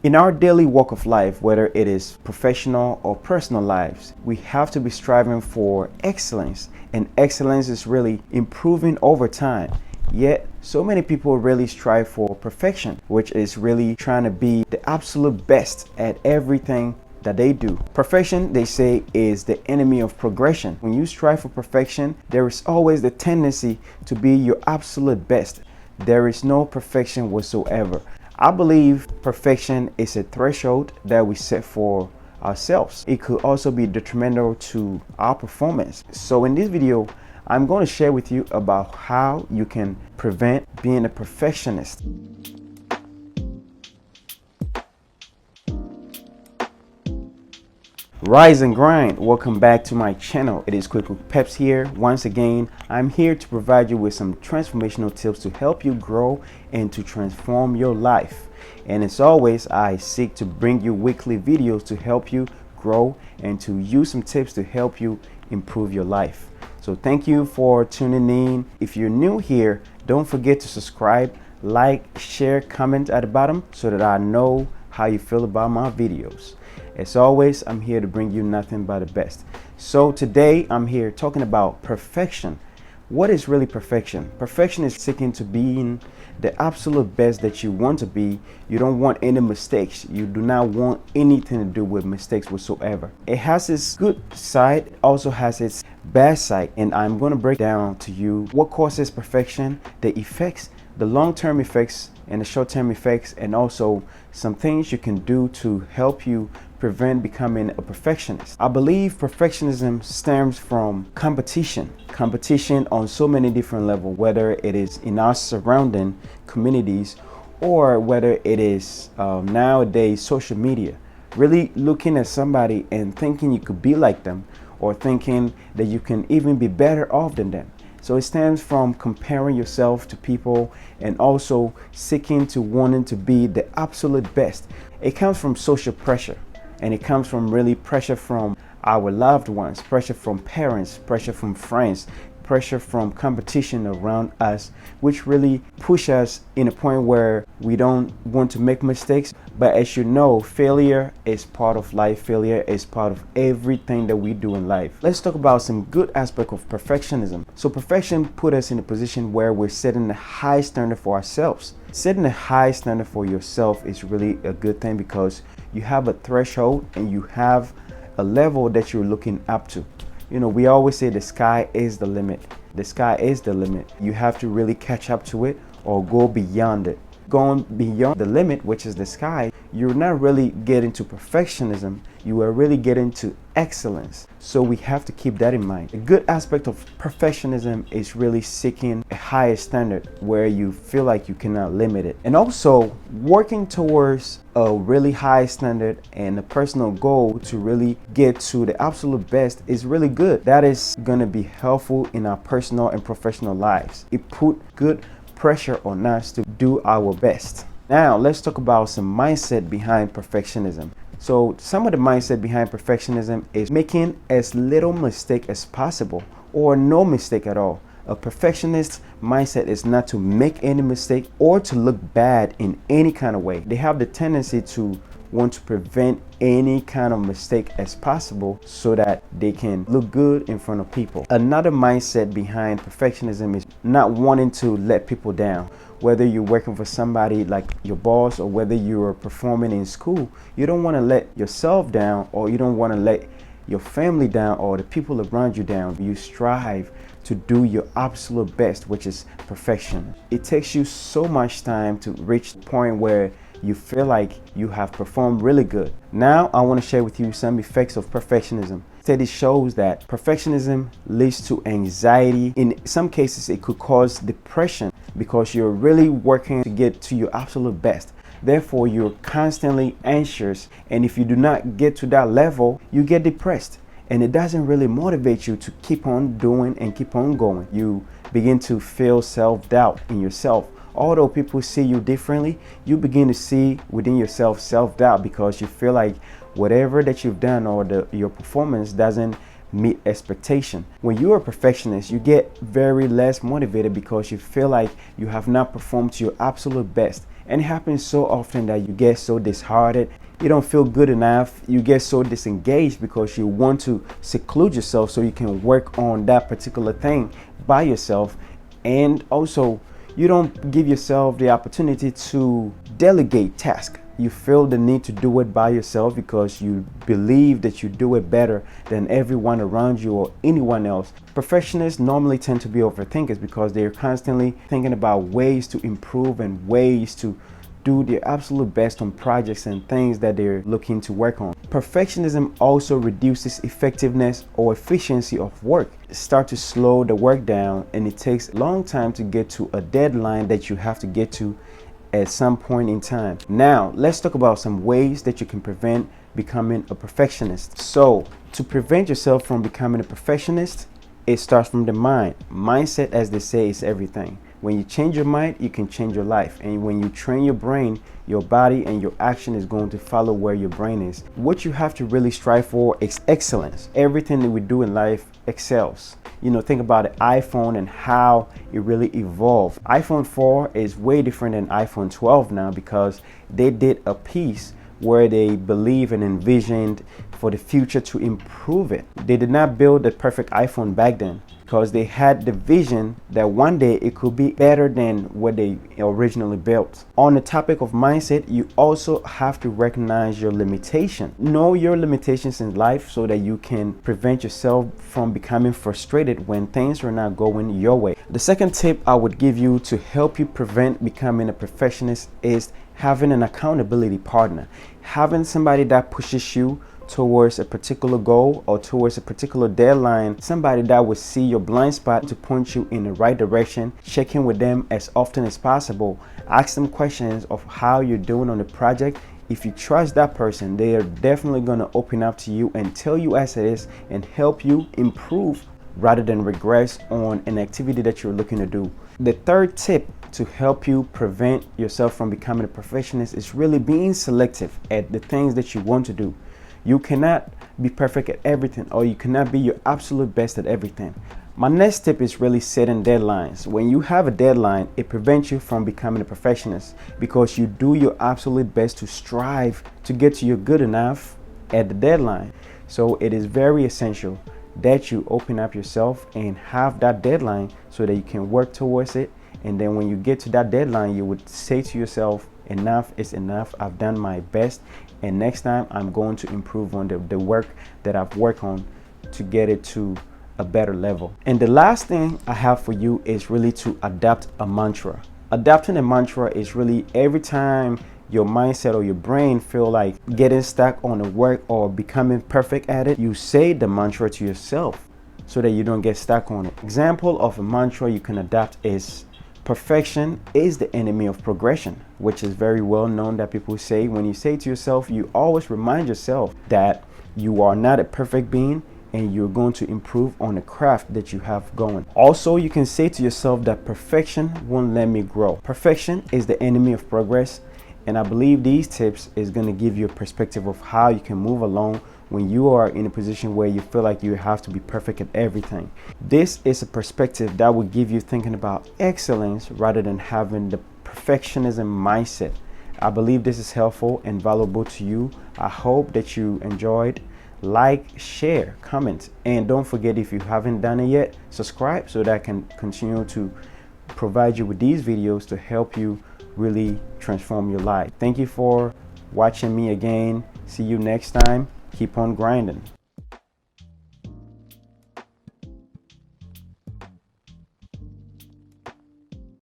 In our daily walk of life, whether it is professional or personal lives, we have to be striving for excellence, and excellence is really improving over time. Yet, so many people really strive for perfection, which is really trying to be the absolute best at everything that they do. Perfection, they say, is the enemy of progression. When you strive for perfection, there is always the tendency to be your absolute best. There is no perfection whatsoever. I believe perfection is a threshold that we set for ourselves. It could also be detrimental to our performance. So in this video, I'm going to share with you about how you can prevent being a perfectionist. Rise and grind. Welcome back to my channel. It is Quick with Peps here. Once again, I'm here to provide you with some transformational tips to help you grow and to transform your life. And as always, I seek to bring you weekly videos to help you grow and to use some tips to help you improve your life. So thank you for tuning in. If you're new here, don't forget to subscribe, like, share, comment at the bottom so that I know how you feel about my videos. As always, I'm here to bring you nothing but the best. So today I'm here talking about perfection. What is really perfection? Perfection is seeking to being the absolute best that you want to be. You don't want any mistakes. You do not want anything to do with mistakes whatsoever. It has its good side, also has its bad side. And I'm going to break down to you what causes perfection, the effects, the long-term effects and the short-term effects, and also some things you can do to help you prevent becoming a perfectionist. I believe perfectionism stems from competition on so many different levels, whether it is in our surrounding communities or whether it is nowadays social media. Really looking at somebody and thinking you could be like them, or thinking that you can even be better off than them. So it stems from comparing yourself to people and also seeking to wanting to be the absolute best. It comes from social pressure, and it comes from really pressure from our loved ones, pressure from parents, pressure from friends, pressure from competition around us, which really push us in a point where we don't want to make mistakes. But as you know, failure is part of life. Failure is part of everything that we do in life. Let's talk about some good aspect of perfectionism. So perfection put us in a position where we're setting a high standard for ourselves. Setting a high standard for yourself is really a good thing because you have a threshold and you have a level that you're looking up to. You know, we always say the sky is the limit. The sky is the limit. You have to really catch up to it or go beyond it. Going beyond the limit, which is the sky, you're not really getting to perfectionism. You are really getting to excellence. So we have to keep that in mind. A good aspect of perfectionism is really seeking a higher standard where you feel like you cannot limit it. And also working towards a really high standard and a personal goal to really get to the absolute best is really good. That is going to be helpful in our personal and professional lives. It put good pressure on us to do our best. Now let's talk about some mindset behind perfectionism. So some of the mindset behind perfectionism is making as little mistake as possible or no mistake at all. A perfectionist mindset is not to make any mistake or to look bad in any kind of way. They have the tendency to want to prevent any kind of mistake as possible so that they can look good in front of people. Another mindset behind perfectionism is not wanting to let people down. Whether you're working for somebody like your boss or whether you're performing in school, you don't want to let yourself down, or you don't want to let your family down or the people around you down. You strive to do your absolute best, which is perfection. It takes you so much time to reach the point where you feel like you have performed really good. Now I want to share with you some effects of perfectionism. Study shows that perfectionism leads to anxiety. In some cases, it could cause depression because you're really working to get to your absolute best. Therefore, you're constantly anxious, and if you do not get to that level, you get depressed. And it doesn't really motivate you to keep on doing and keep on going. You begin to feel self-doubt in yourself. Although people see you differently, you begin to see within yourself self-doubt because you feel like whatever that you've done or your performance doesn't meet expectation. When you're a perfectionist, you get very less motivated because you feel like you have not performed to your absolute best. And it happens so often that you get so disheartened, you don't feel good enough, you get so disengaged because you want to seclude yourself so you can work on that particular thing by yourself. And also, you don't give yourself the opportunity to delegate tasks. You feel the need to do it by yourself because you believe that you do it better than everyone around you or anyone else. Perfectionists normally tend to be overthinkers because they're constantly thinking about ways to improve and ways to do their absolute best on projects and things that they're looking to work on. Perfectionism also reduces effectiveness or efficiency of work. It starts to slow the work down, and it takes a long time to get to a deadline that you have to get to at some point in time. Now, let's talk about some ways that you can prevent becoming a perfectionist. So, to prevent yourself from becoming a perfectionist, it starts from the mind. Mindset, as they say, is everything. When you change your mind, you can change your life. And when you train your brain, your body and your action is going to follow where your brain is. What you have to really strive for is excellence. Everything that we do in life excels. You know, think about the iPhone and how it really evolved. iPhone 4 is way different than iPhone 12 now because they did a piece where they believe and envisioned for the future to improve it. They did not build the perfect iPhone back then because they had the vision that one day it could be better than what they originally built. On the topic of mindset, you also have to recognize your limitation. Know your limitations in life so that you can prevent yourself from becoming frustrated when things are not going your way. The second tip I would give you to help you prevent becoming a perfectionist is having an accountability partner. Having somebody that pushes you towards a particular goal or towards a particular deadline, somebody that will see your blind spot to point you in the right direction. Check in with them as often as possible. Ask them questions of how you're doing on the project. If you trust that person, they are definitely going to open up to you and tell you as it is and help you improve rather than regress on an activity that you're looking to do. The third tip to help you prevent yourself from becoming a perfectionist is really being selective at the things that you want to do. You cannot be perfect at everything, or you cannot be your absolute best at everything. My next tip is really setting deadlines. When you have a deadline, it prevents you from becoming a perfectionist because you do your absolute best to strive to get to your good enough at the deadline. So it is very essential that you open up yourself and have that deadline so that you can work towards it. And then when you get to that deadline, you would say to yourself, enough is enough. I've done my best. And next time I'm going to improve on the work that I've worked on to get it to a better level. And the last thing I have for you is really to adapt a mantra. Adapting a mantra is really every time your mindset or your brain feel like getting stuck on the work or becoming perfect at it, you say the mantra to yourself so that you don't get stuck on it. Example of a mantra you can adapt is perfection is the enemy of progression, which is very well known that people say. When you say to yourself, you always remind yourself that you are not a perfect being and you're going to improve on the craft that you have going. Also, you can say to yourself that perfection won't let me grow. Perfection is the enemy of progress. And I believe these tips is going to give you a perspective of how you can move along when you are in a position where you feel like you have to be perfect at everything. This is a perspective that will give you thinking about excellence rather than having the perfectionism mindset. I believe this is helpful and valuable to you. I hope that you enjoyed. Like, share, comment, and don't forget, if you haven't done it yet, subscribe so that I can continue to provide you with these videos to help you really transform your life. Thank you for watching me again. See you next time. Keep on grinding.